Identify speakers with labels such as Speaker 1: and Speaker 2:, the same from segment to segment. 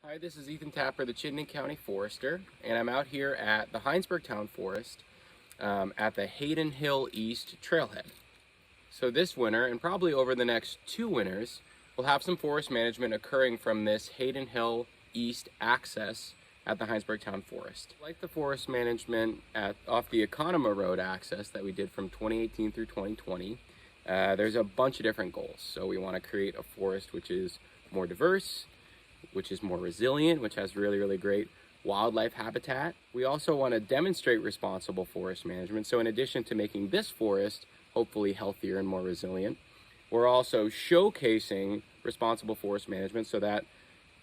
Speaker 1: Hi, this is Ethan Tapper, the Chittenden County Forester, and I'm out here at the Hinesburg Town Forest at the Hayden Hill East Trailhead. So this winter, and probably over the next 2 winters, we'll have some forest management occurring from this Hayden Hill East access at the Hinesburg Town Forest. Like the forest management off the Economo Road access that we did from 2018 through 2020, there's a bunch of different goals. So we want to create a forest which is more diverse, which is more resilient, which has really great wildlife habitat. We also want to demonstrate responsible forest management. So in addition to making this forest hopefully healthier and more resilient, we're also showcasing responsible forest management so that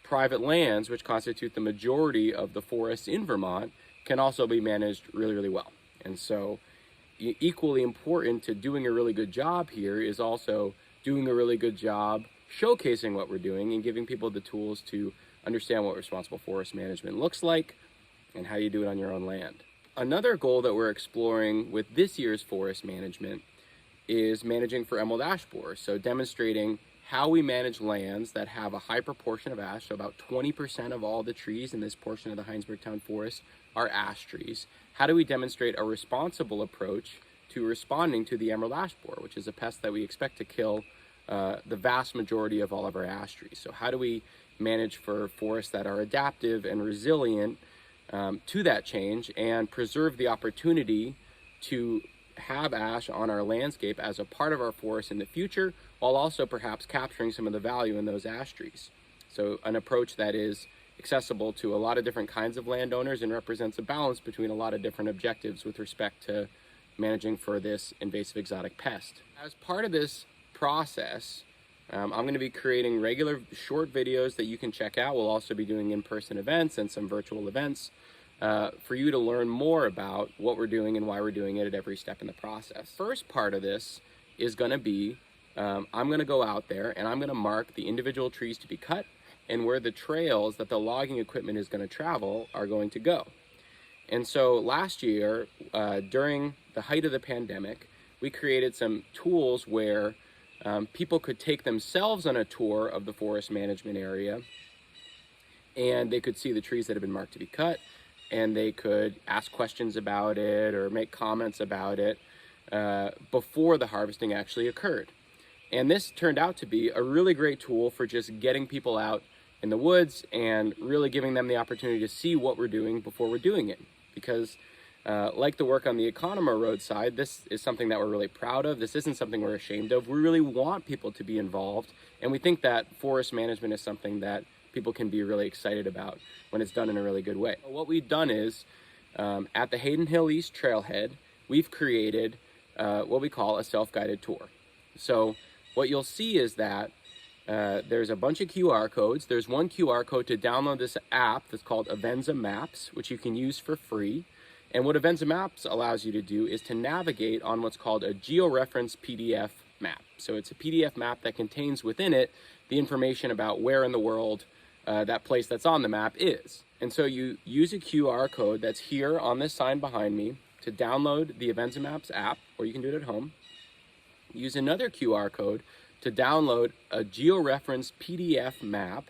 Speaker 1: private lands, which constitute the majority of the forests in Vermont, can also be managed really well. And so equally important to doing a really good job here is also doing a really good job showcasing what we're doing and giving people the tools to understand what responsible forest management looks like and how you do it on your own land. Another goal that we're exploring with this year's forest management is managing for emerald ash borer. So demonstrating how we manage lands that have a high proportion of ash. So about 20% of all the trees in this portion of the Hinesburg Town Forest are ash trees. How do we demonstrate a responsible approach to responding to the emerald ash borer, which is a pest that we expect to kill the vast majority of all of our ash trees? So how do we manage for forests that are adaptive and resilient to that change and preserve the opportunity to have ash on our landscape as a part of our forest in the future, while also perhaps capturing some of the value in those ash trees? So an approach that is accessible to a lot of different kinds of landowners and represents a balance between a lot of different objectives with respect to managing for this invasive exotic pest. As part of this process, I'm going to be creating regular short videos that you can check out. We'll also be doing in-person events and some virtual events for you to learn more about what we're doing and why we're doing it at every step in the process. First part of this is going to be, I'm going to go out there and I'm going to mark the individual trees to be cut and where the trails that the logging equipment is going to travel are going to go. And so last year, during the height of the pandemic, we created some tools where people could take themselves on a tour of the forest management area, and they could see the trees that have been marked to be cut, and they could ask questions about it or make comments about it before the harvesting actually occurred. And this turned out to be a really great tool for just getting people out in the woods and really giving them the opportunity to see what we're doing before we're doing it. Because like the work on the Economo Road side, this is something that we're really proud of. This isn't something we're ashamed of. We really want people to be involved, and we think that forest management is something that people can be really excited about when it's done in a really good way. What we've done is, at the Hayden Hill East Trailhead, we've created what we call a self-guided tour. So what you'll see is that there's a bunch of QR codes. There's one QR code to download this app that's called AVENZA Maps, which you can use for free. And what AVENZA Maps allows you to do is to navigate on what's called a georeference PDF map. So it's a PDF map that contains within it the information about where in the world that place that's on the map is. And so you use a QR code that's here on this sign behind me to download the AVENZA Maps app, or you can do it at home. Use another QR code to download a georeference PDF map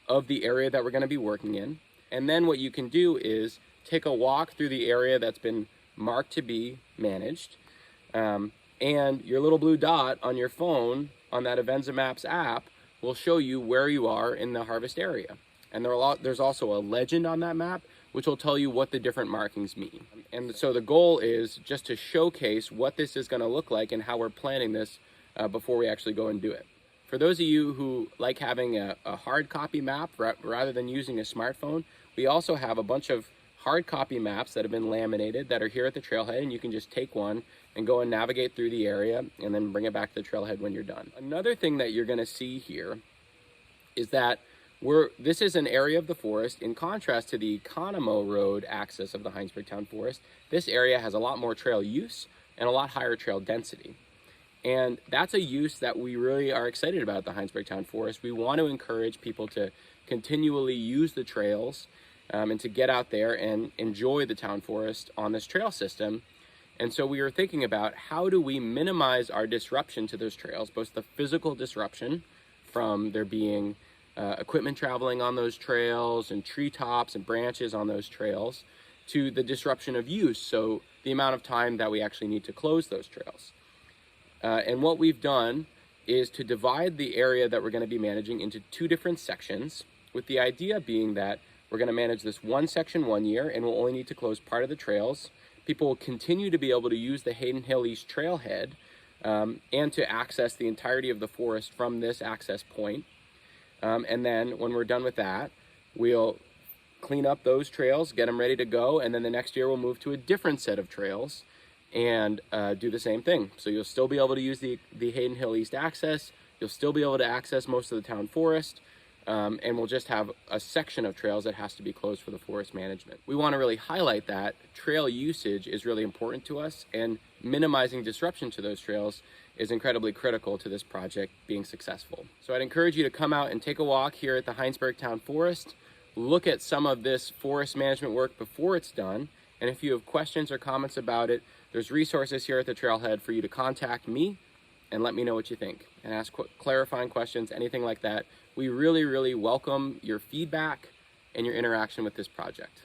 Speaker 1: of the area that we're going to be working in. And then what you can do is take a walk through the area that's been marked to be managed, and your little blue dot on your phone on that AVENZA Maps app will show you where you are in the harvest area. And there's also a legend on that map which will tell you what the different markings mean. And so the goal is just to showcase what this is going to look like and how we're planning this before we actually go and do it. For those of you who like having a hard copy map rather than using a smartphone, we also have a bunch of hard copy maps that have been laminated that are here at the trailhead, and you can just take one and go and navigate through the area and then bring it back to the trailhead when you're done. Another thing that you're going to see here is that this is an area of the forest, in contrast to the Economo Road access of the Hinesburg Town Forest. This area has a lot more trail use and a lot higher trail density. And that's a use that we really are excited about at the Hinesburg Town Forest. We want to encourage people to continually use the trails and to get out there and enjoy the town forest on this trail system. And so we were thinking about how do we minimize our disruption to those trails, both the physical disruption from there being equipment traveling on those trails and treetops and branches on those trails, to the disruption of use, so the amount of time that we actually need to close those trails. And what we've done is to divide the area that we're going to be managing into 2 different sections, with the idea being that we're going to manage this one section 1 year and we'll only need to close part of the trails. People will continue to be able to use the Hayden Hill East Trailhead and to access the entirety of the forest from this access point. And then when we're done with that, we'll clean up those trails, get them ready to go, and then the next year we'll move to a different set of trails and do the same thing. So you'll still be able to use the Hayden Hill East access, you'll still be able to access most of the town forest, and we'll just have a section of trails that has to be closed for the forest management. We want to really highlight that trail usage is really important to us, and minimizing disruption to those trails is incredibly critical to this project being successful. So I'd encourage you to come out and take a walk here at the Hinesburg Town Forest, look at some of this forest management work before it's done, and if you have questions or comments about it, there's resources here at the trailhead for you to contact me and let me know what you think, and ask clarifying questions, anything like that. We really, really welcome your feedback and your interaction with this project.